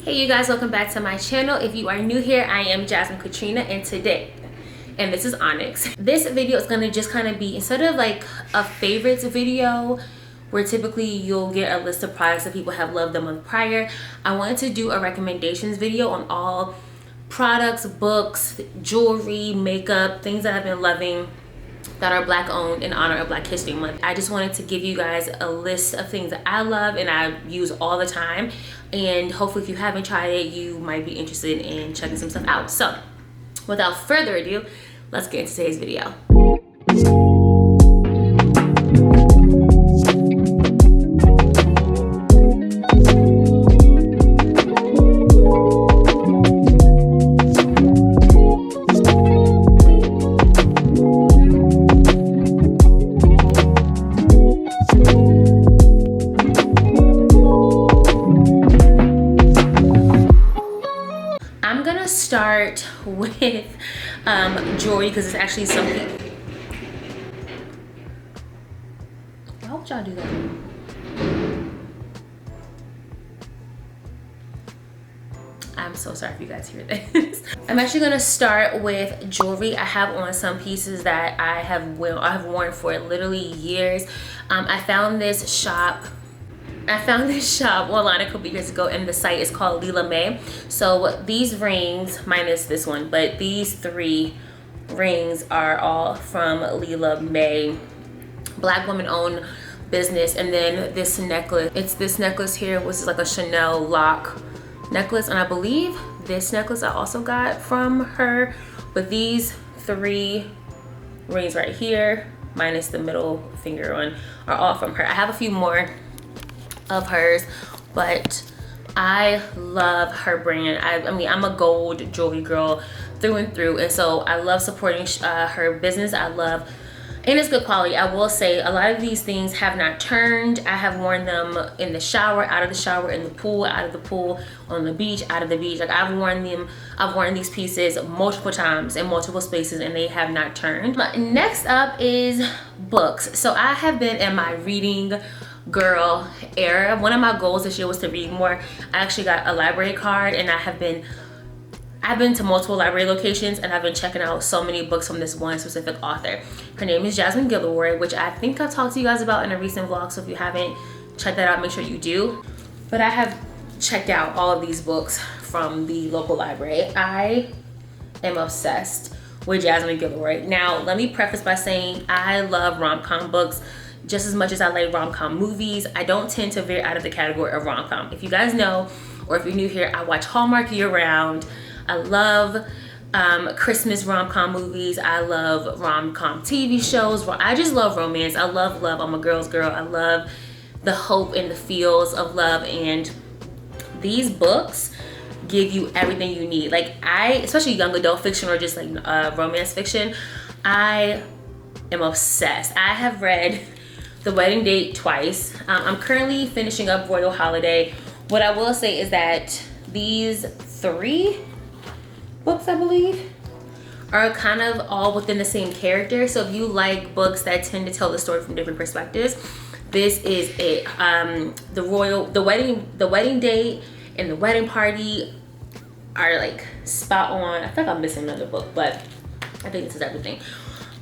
Hey you guys, welcome back to my channel. If you are new here, I am Jasmine Katrina, and today, and this is Onyx. This video is gonna just kind of be, instead of like a favorites video where typically you'll get a list of products that people have loved the month prior, I wanted to do a recommendations video on all products, books, jewelry, makeup, things that I've been loving that are Black owned in honor of Black History Month. I just wanted to give you guys a list of things that I love and I use all the time, and hopefully if you haven't tried it, you might be interested in checking some stuff out. So without further ado, let's get into today's video. Start with jewelry because it's actually something. Why would y'all do that? I'm so sorry if you guys hear this. I'm actually gonna start with jewelry. I have on some pieces that I have worn for literally years. I found this shop online a couple years ago, and the site is called Lila May. So these rings, minus this one, but these 3 rings are all from Lila May, Black woman owned business. And then this necklace, it's this necklace here, which is like a Chanel lock necklace, and I believe this necklace I also got from her. But these 3 rings right here, minus the middle finger one, are all from her. I have a few more of hers, but I love her brand. I mean, I'm a gold jewelry girl through and through, and so I love supporting her business. I love, and it's good quality. I will say a lot of these things have not turned. I have worn them in the shower, out of the shower, in the pool, out of the pool, on the beach, out of the beach. Like I've worn these pieces multiple times in multiple spaces, and they have not turned. Next up is books. So I have been in my reading girl era. One of my goals this year was to read more. I actually got a library card, and I've been to multiple library locations, and I've been checking out so many books from this one specific author. Her name is Jasmine Gillory, which I think I've talked to you guys about in a recent vlog, so if you haven't checked that out, make sure you do. But I have checked out all of these books from the local library. I am obsessed with Jasmine Gillory. Now, let me preface by saying I love rom-com books just as much as I like rom-com movies. I don't tend to veer out of the category of rom-com. If you guys know, or if you're new here, I watch Hallmark year-round. I love Christmas rom-com movies. I love rom-com TV shows. I just love romance. I love love. I'm a girl's girl. I love the hope and the feels of love, and these books give you everything you need. Like especially young adult fiction or just like romance fiction, I am obsessed. I have read The Wedding Date twice. I'm currently finishing up Royal Holiday. What I will say is that these 3 books, I believe, are kind of all within the same character. So if you like books that tend to tell the story from different perspectives, this is it. The Wedding Date and The Wedding Party are like spot on. I think I'm missing another book, but I think this is everything.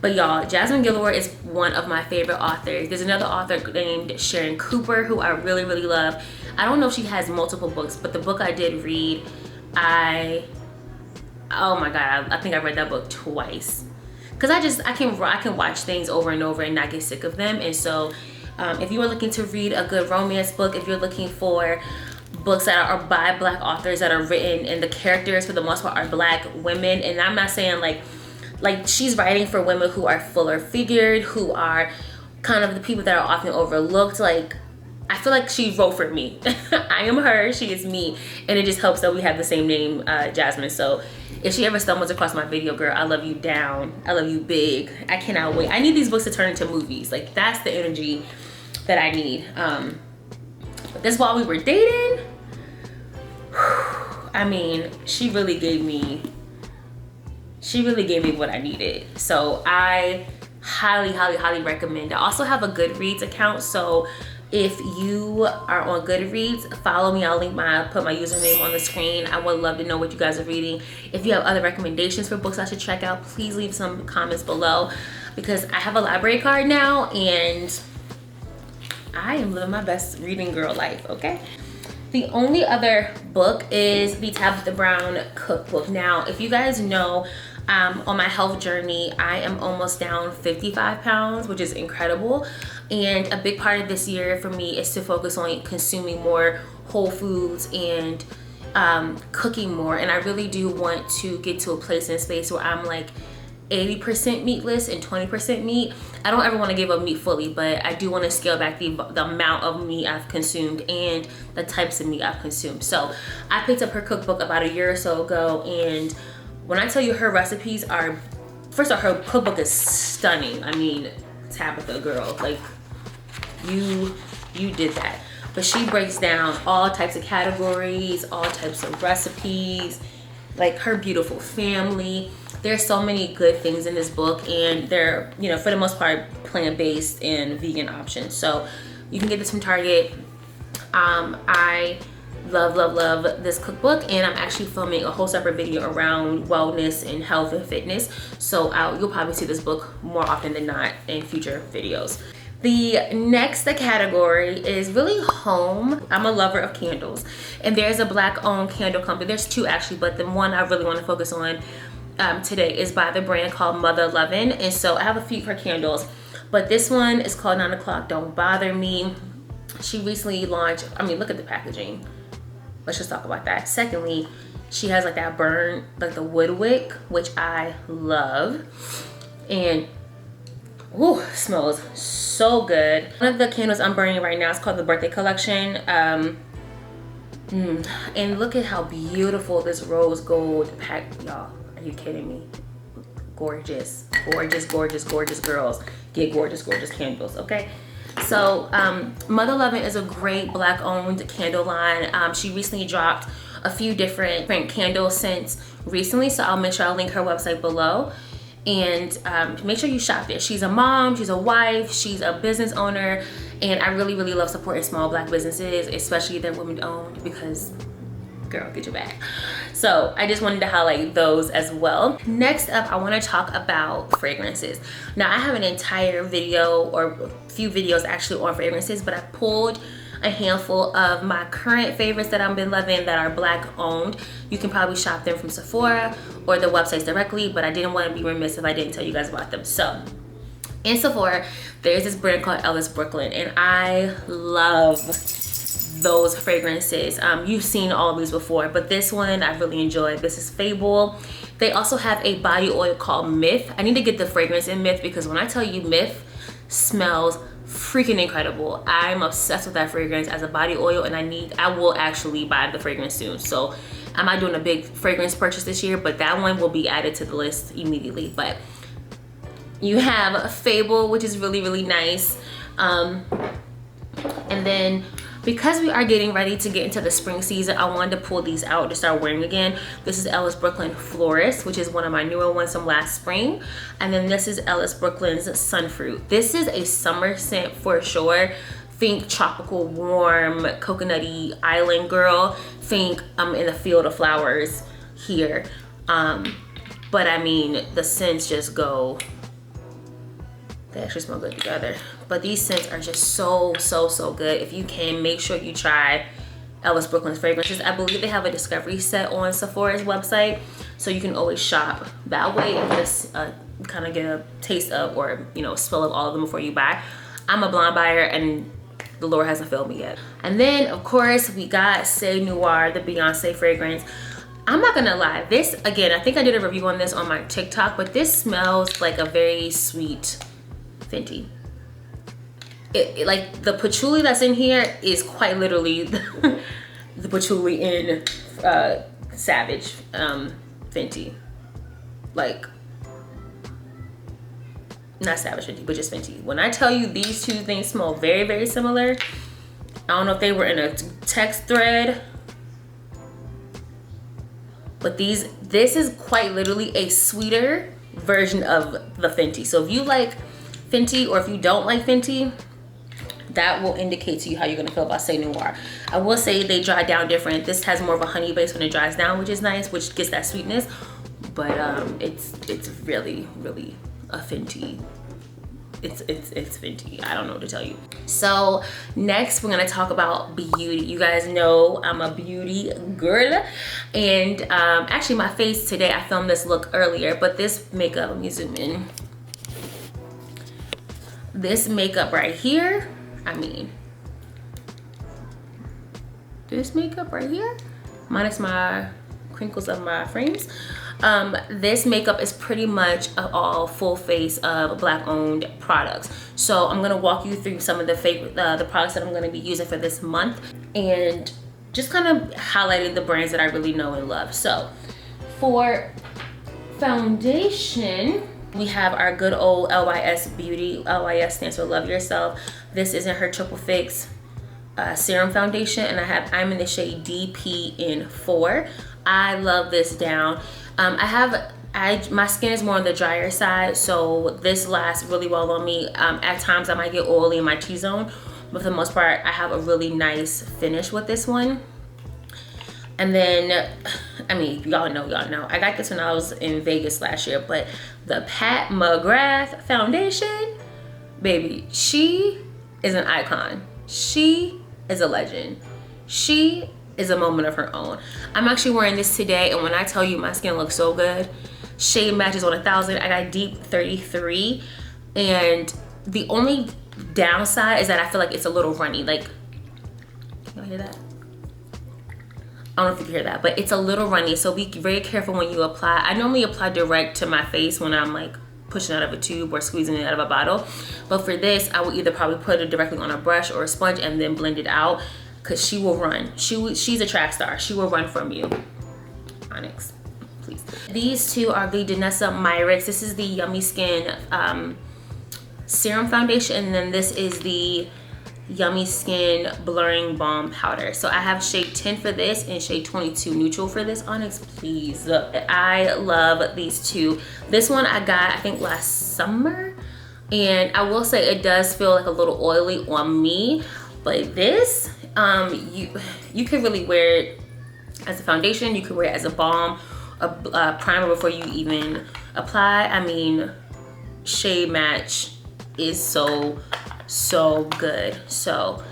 But y'all, Jasmine Gillory is one of my favorite authors. There's another author named Sharon Cooper who I really, really love. I don't know if she has multiple books, but the book I did read, oh my God, I think I read that book twice. Cause I can watch things over and over and not get sick of them. And so if you are looking to read a good romance book, if you're looking for books that are by Black authors that are written and the characters for the most part are Black women, and I'm not saying like she's writing for women who are fuller figured, who are kind of the people that are often overlooked. Like I feel like she wrote for me. I am her, she is me, and it just helps that we have the same name, Jasmine. So if she ever stumbles across my video, girl, I love you down, I love you big. I cannot wait. I need these books to turn into movies. Like that's the energy that I need. But this, while we were dating, I mean, she really gave me what I needed. So I highly recommend. I also have a Goodreads account, so If you are on Goodreads, follow me. I'll put my username on the screen. I would love to know what you guys are reading. If you have other recommendations for books I should check out, please leave some comments below, because I have a library card now and I am living my best reading girl life, okay? The only other book is the Tabitha Brown cookbook. Now, if you guys know, on my health journey, I am almost down 55 pounds, which is incredible. And a big part of this year for me is to focus on consuming more whole foods and cooking more. And I really do want to get to a place and space where I'm like 80% meatless and 20% meat. I don't ever want to give up meat fully, but I do want to scale back the amount of meat I've consumed and the types of meat I've consumed. So I picked up her cookbook about a year or so ago, and when I tell you her recipes are, first of all, her cookbook is stunning. I mean, Tabitha girl, like you did that. But she breaks down all types of categories, all types of recipes, like her beautiful family. There's so many good things in this book, and they're, you know, for the most part, plant-based and vegan options. So you can get this from Target. I love this cookbook, and I'm actually filming a whole separate video around wellness and health and fitness. So you'll probably see this book more often than not in future videos. The next category is really home. I'm a lover of candles, and there's a Black-owned candle company. There's two actually, but the one I really want to focus on today is by the brand called Mother Lovin'. And so I have a few of her candles, but this one is called 9 o'clock Don't Bother Me. She recently launched, I mean, look at the packaging. Let's just talk about that. Secondly, she has like that burn, like the wood wick, which I love. And ooh, smells so good. One of the candles I'm burning right now is called the Birthday Collection. And look at how beautiful this rose gold pack, y'all. Are you kidding me? Gorgeous, gorgeous, gorgeous, gorgeous girls get gorgeous, gorgeous candles, okay? So Mother Lovin' is a great Black-owned candle line. She recently dropped a few different candle scents recently, so I'll make sure I'll link her website below. And make sure you shop there. She's a mom, she's a wife, she's a business owner, and I really, really love supporting small Black businesses, especially if they're women-owned, because girl, get your bag. So I just wanted to highlight those as well. Next up, I want to talk about fragrances. Now I have an entire video, or a few videos actually, on fragrances, but I pulled a handful of my current favorites that I've been loving that are Black-owned. You can probably shop them from Sephora or the websites directly, but I didn't want to be remiss if I didn't tell you guys about them. So in Sephora, there's this brand called Ellis Brooklyn, and I love those fragrances. You've seen all of these before, but this one I really enjoyed. This is Fable. They also have a body oil called Myth. I need to get the fragrance in Myth, because when I tell you Myth smells freaking incredible. I'm obsessed with that fragrance as a body oil, and I will actually buy the fragrance soon. So I'm not doing a big fragrance purchase this year, but that one will be added to the list immediately. But you have Fable, which is really, really nice. And then because we are getting ready to get into the spring season, I wanted to pull these out to start wearing again. This is Ellis Brooklyn Florist, which is one of my newer ones from last spring. And then this is Ellis Brooklyn's Sunfruit. This is a summer scent for sure. Think tropical, warm, coconutty island girl. Think I'm in a field of flowers here. But I mean, the scents just go, they actually smell good together. But these scents are just so, so, so good. If you can, make sure you try Ellis Brooklyn's fragrances. I believe they have a discovery set on Sephora's website, so you can always shop that way and just kind of get a taste of, or you know, smell of all of them before you buy. I'm a blind buyer, and the Lord hasn't failed me yet. And then of course we got C'est Noir, the Beyonce fragrance. I'm not gonna lie, this, again, I think I did a review on this on my TikTok, but this smells like a very sweet Fenty. Like the patchouli that's in here is quite literally the patchouli in Savage Fenty. Like, not Savage Fenty, but just Fenty. When I tell you these two things smell very, very similar, I don't know if they were in a text thread, but this is quite literally a sweeter version of the Fenty. So if you like Fenty, or if you don't like Fenty, that will indicate to you how you're gonna feel about Say Noir. I will say they dry down different. This has more of a honey base when it dries down, which is nice, which gets that sweetness. But it's really, really a Fenty. It's Fenty. I don't know what to tell you. So next we're gonna talk about beauty. You guys know I'm a beauty girl, and actually my face today, I filmed this look earlier, but this makeup, let me zoom in. This makeup right here, I mean, this makeup right here, minus my crinkles of my frames. This makeup is pretty much all full face of Black owned products. So I'm gonna walk you through some of the favorite, the products that I'm gonna be using for this month, and just kind of highlighting the brands that I really know and love. So for foundation, we have our good old LYS Beauty. LYS stands for Love Yourself. This is in her Triple Fix serum foundation, and I'm in the shade DP in 4. I love this down. My skin is more on the drier side, so this lasts really well on me. At times I might get oily in my T-zone, but for the most part I have a really nice finish with this one. And then, I mean, y'all know. I got this when I was in Vegas last year, but the Pat McGrath foundation, baby, she is an icon. She is a legend. She is a moment of her own. I'm actually wearing this today, and when I tell you my skin looks so good, shade matches on 1,000. I got deep 33, and the only downside is that I feel like it's a little runny. Like, y'all hear that? I don't know if you can hear that, but it's a little runny, so be very careful when you apply. I normally apply direct to my face when I'm like pushing out of a tube or squeezing it out of a bottle, but for this I will either probably put it directly on a brush or a sponge and then blend it out, because she will run. She's a track star. She will run from you. Onyx, please. These two are the Danessa Myricks. This is the Yummy Skin serum foundation, and then this is the Yummy Skin Blurring Balm Powder. So I have shade 10 for this and shade 22 neutral for this. Onyx, please. I love these two. This one I got, I think, last summer, and I will say it does feel like a little oily on me, but this, you could really wear it as a foundation. You could wear it as a balm, a primer before you even apply. I mean, shade match is so good. So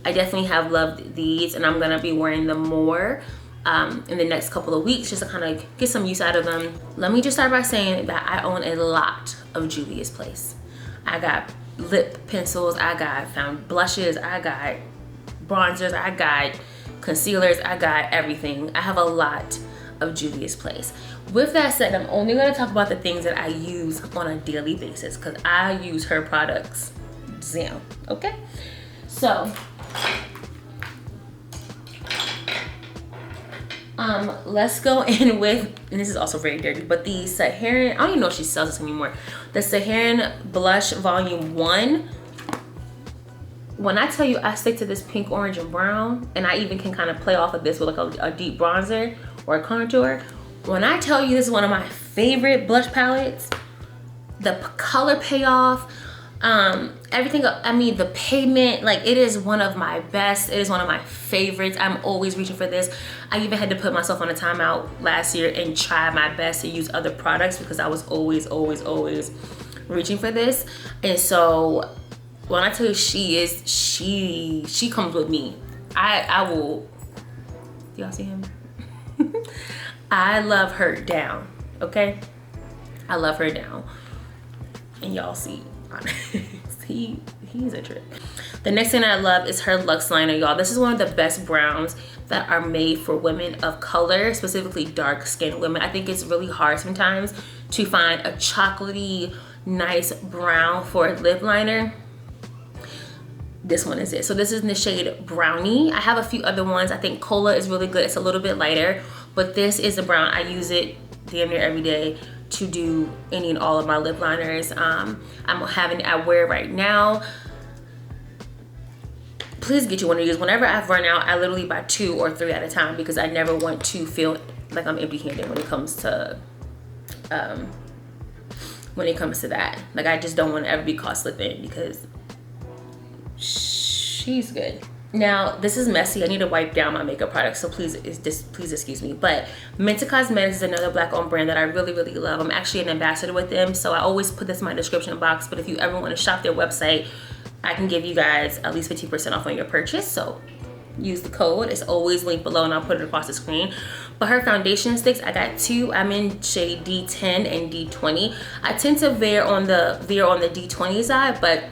I definitely have loved these, and I'm gonna be wearing them more in the next couple of weeks, just to kind of get some use out of them. Let me just start by saying that I own a lot of Juvia's Place. I got lip pencils, I got found blushes, I got bronzers, I got concealers, I got everything. I have a lot of Juvia's Place. With that said, I'm only going to talk about the things that I use on a daily basis, because I use her products zam, okay? So let's go in with, and this is also very dirty, but the Saharan, I don't even know if she sells this anymore, the Saharan Blush Volume 1. When I tell you I stick to this pink, orange, and brown, and I even can kind of play off of this with like a deep bronzer or a contour. When I tell you this is one of my favorite blush palettes, the color payoff, everything, I mean, the pigment, like, it is one of my best. It is one of my favorites. I'm always reaching for this. I even had to put myself on a timeout last year and try my best to use other products, because I was always reaching for this. And so when I tell you she comes with me. I will, do y'all see him? I love her down, okay? I love her down. And y'all see, he's a trip. The next thing I love is her Luxe Liner, y'all. This is one of the best browns that are made for women of color, specifically dark skinned women. I think it's really hard sometimes to find a chocolatey, nice brown for a lip liner. This one is it. So this is in the shade Brownie. I have a few other ones. I think Cola is really good. It's a little bit lighter, but this is the brown. I use it damn near every day to do any and all of my lip liners. I wear it right now. Please get you one of these. Whenever I've run out, I literally buy 2 or 3 at a time, because I never want to feel like I'm empty-handed when it comes to that. Like, I just don't want to ever be caught slipping, because she's good. Now, this is messy. I need to wipe down my makeup products, so please excuse me. But Menta Cosmetics is another Black-owned brand that I really, really love. I'm actually an ambassador with them, so I always put this in my description box. But if you ever want to shop their website, I can give you guys at least 50% off on your purchase. So use the code. It's always linked below, and I'll put it across the screen. But her foundation sticks, I got 2. I'm in shade D10 and D20. I tend to veer on the D20 side, but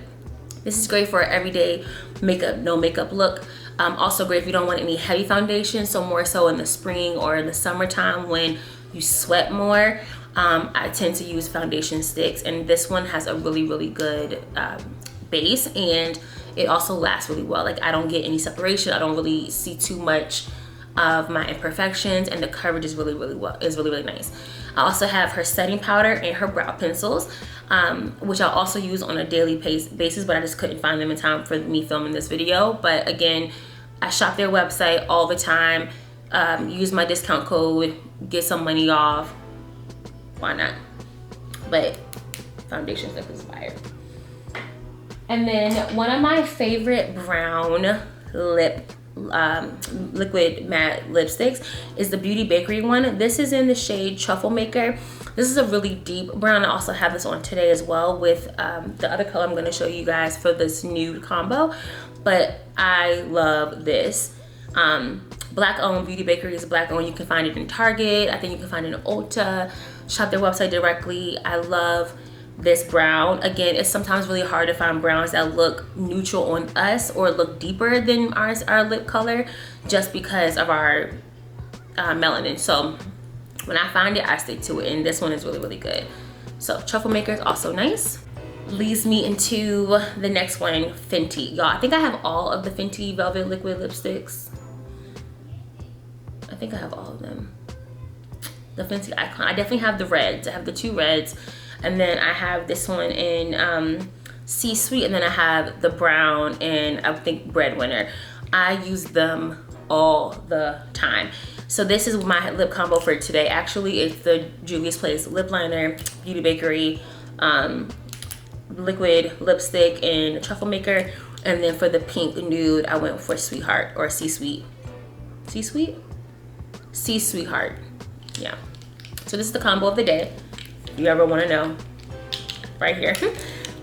this is great for everyday makeup, no makeup look. Also great if you don't want any heavy foundation, so more so in the spring or in the summertime when you sweat more. I tend to use foundation sticks, and this one has a really, really good base, and it also lasts really well. Like, I don't get any separation. I don't really see too much of my imperfections, and the coverage is really, really nice. I also have her setting powder and her brow pencils, which I also use on a daily basis, but I just couldn't find them in time for me filming this video. But again, I shop their website all the time. Use my discount code, get some money off. Why not? But foundation stuff is fire. And then one of my favorite brown liquid matte lipsticks is the Beauty Bakery one. This is in the shade Truffle Maker. This is a really deep brown. I also have this on today as well with the other color I'm going to show you guys for this nude combo. But I love this. Black owned. Beauty Bakery is Black owned. You can find it in Target. I think you can find it in Ulta. Shop their website directly. I love this brown. Again, it's sometimes really hard to find browns that look neutral on us or look deeper than our lip color, just because of our melanin. So when I find it, I stick to it, and this one is really, really good. So Truffle Maker is also nice. Leads me into the next one, Fenty. Y'all, I think I have all of the Fenty Velvet Liquid lipsticks. I think I have all of them. The Fenty Icon. I definitely have the reds. I have the 2 reds. And then I have this one in Sea Sweet, and then I have the brown in, I think, Breadwinner. I use them all the time. So this is my lip combo for today. Actually, it's the Juvia's Place lip liner, Beauty Bakery liquid lipstick, and Truffle Maker. And then for the pink nude, I went for Sweetheart or Sea Sweet. Sea Sweet? Sea Sweetheart. Yeah. So this is the combo of the day. If you ever want to know, right here.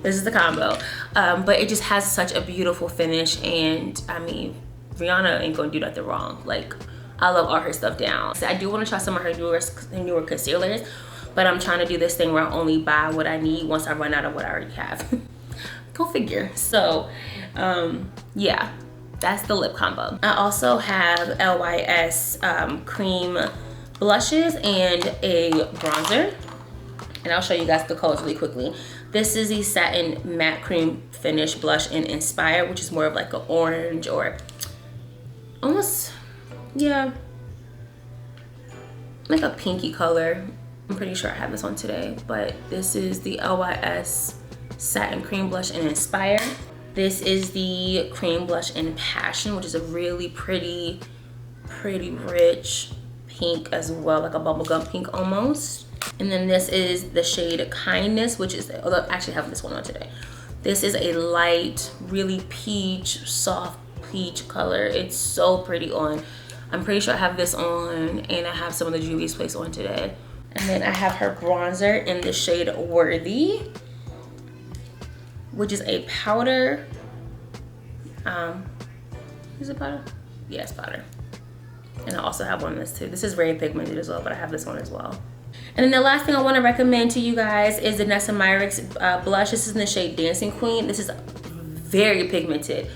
This is the combo. But it just has such a beautiful finish, and I mean, Rihanna ain't gonna do nothing wrong. Like, I love all her stuff down. So I do want to try some of her newer concealers, but I'm trying to do this thing where I only buy what I need once I run out of what I already have. Go figure. So yeah, that's the lip combo. I also have LYS cream blushes and a bronzer, and I'll show you guys the colors really quickly. This is the Satin Matte Cream Finish Blush in Inspire, which is more of like an orange or almost, yeah, like a pinky color. I'm pretty sure I have this on today, but this is the LYS Satin Cream Blush in Inspire. This is the Cream Blush in Passion, which is a really pretty rich pink as well, like a bubblegum pink almost. And then this is the shade Kindness, which is, although I actually have this one on today. This is a light, really peach, soft peach color. It's so pretty on. I'm pretty sure I have this on, and I have some of the Juvia's Place on today. And then I have her bronzer in the shade Worthy, which is a powder. Is it powder? Yeah, it's powder. And I also have one of this too. This is very pigmented as well, but I have this one as well. And then the last thing I want to recommend to you guys is the Nessa Myricks blush. This is in the shade Dancing Queen. This is very pigmented.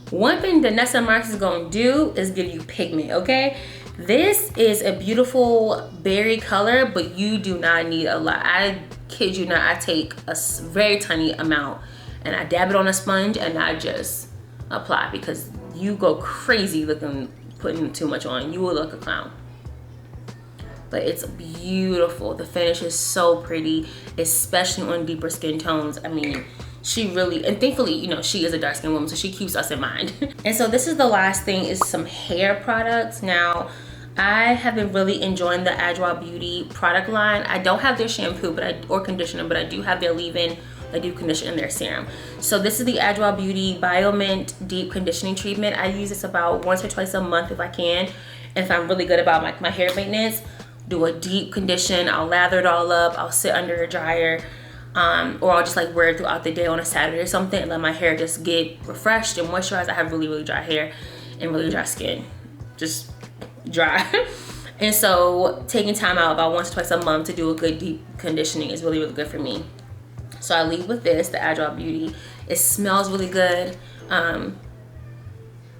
One thing that Nessa Myricks is going to do is give you pigment, okay? This is a beautiful berry color, but you do not need a lot. I kid you not, I take a very tiny amount and I dab it on a sponge and I just apply, because you go crazy putting too much on. You will look a clown. But it's beautiful. The finish is so pretty, especially on deeper skin tones. I mean, she really, and thankfully, you know, she is a dark skinned woman, so she keeps us in mind. And so this is the last thing, is some hair products. Now, I have been really enjoying the Adwoa Beauty product line. I don't have their shampoo or conditioner, but I do have their leave-in a deep conditioner in their serum. So this is the Agile Beauty Biomint Deep Conditioning Treatment. I use this about once or twice a month if I can. And if I'm really good about my hair maintenance, do a deep condition. I'll lather it all up. I'll sit under a dryer. Or I'll just like wear it throughout the day on a Saturday or something and let my hair just get refreshed and moisturized. I have really, really dry hair and really dry skin. Just dry. And so taking time out about once or twice a month to do a good deep conditioning is really, really good for me. So I leave with this, the Agile Beauty. It smells really good.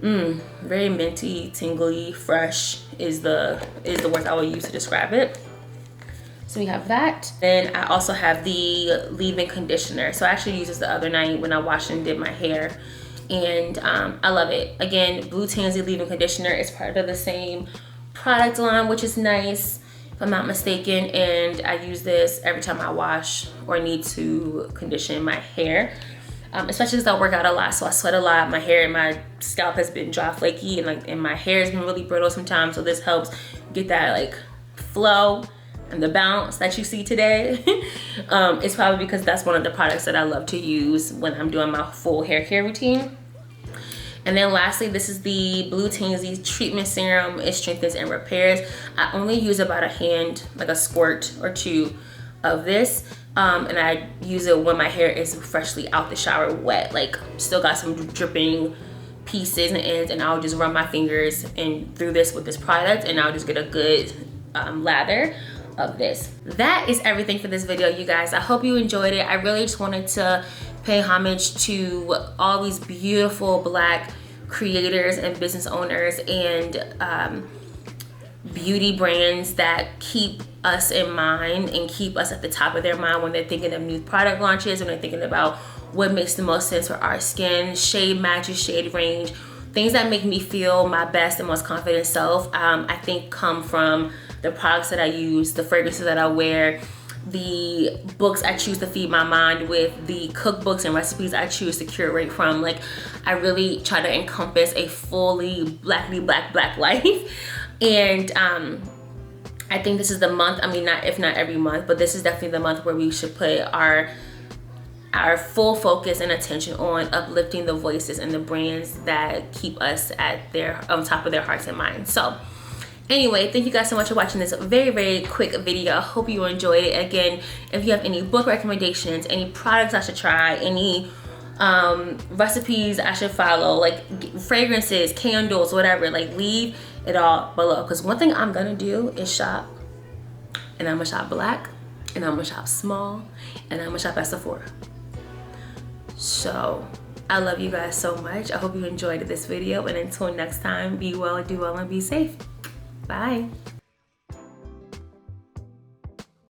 Very minty, tingly, fresh is the word I would use to describe it. So we have that. Then I also have the leave-in conditioner. So I actually used this the other night when I washed and did my hair. And I love it. Again, Blue Tansy leave-in conditioner is part of the same product line, which is nice, if I'm not mistaken. And I use this every time I wash or need to condition my hair. Especially because I work out a lot, so I sweat a lot. My hair and my scalp has been dry, flaky, and my hair has been really brittle sometimes. So this helps get that like flow and the bounce that you see today. It's probably because that's one of the products that I love to use when I'm doing my full hair care routine. And then lastly, this is the Blue Tansy Treatment Serum. It strengthens and repairs. I only use about a hand, like a squirt or two of this. And I use it when my hair is freshly out the shower wet, like still got some dripping pieces and ends, and I'll just run my fingers in through this with this product, and I'll just get a good lather of this. That is everything for this video, you guys. I hope you enjoyed it. I really just wanted to pay homage to all these beautiful Black creators and business owners and beauty brands that keep us in mind and keep us at the top of their mind when they're thinking of new product launches, when they're thinking about what makes the most sense for our skin, shade matches, shade range, things that make me feel my best and most confident self. I think come from the products that I use, the fragrances that I wear, the books I choose to feed my mind with, the cookbooks and recipes I choose to curate from. Like, I really try to encompass a fully black life. And I think this is the month, I mean, if not every month, but this is definitely the month where we should put our full focus and attention on uplifting the voices and the brands that keep us at their on top of their hearts and minds. So anyway, thank you guys so much for watching this very, very quick video. I hope you enjoyed it. Again, if you have any book recommendations, any products I should try, any recipes I should follow, like fragrances, candles, whatever, like leave it all below. Because one thing I'm gonna do is shop, and I'm gonna shop Black, and I'm gonna shop small, and I'm gonna shop at Sephora. So I love you guys so much. I hope you enjoyed this video, and until next time, be well, do well, and be safe. Bye.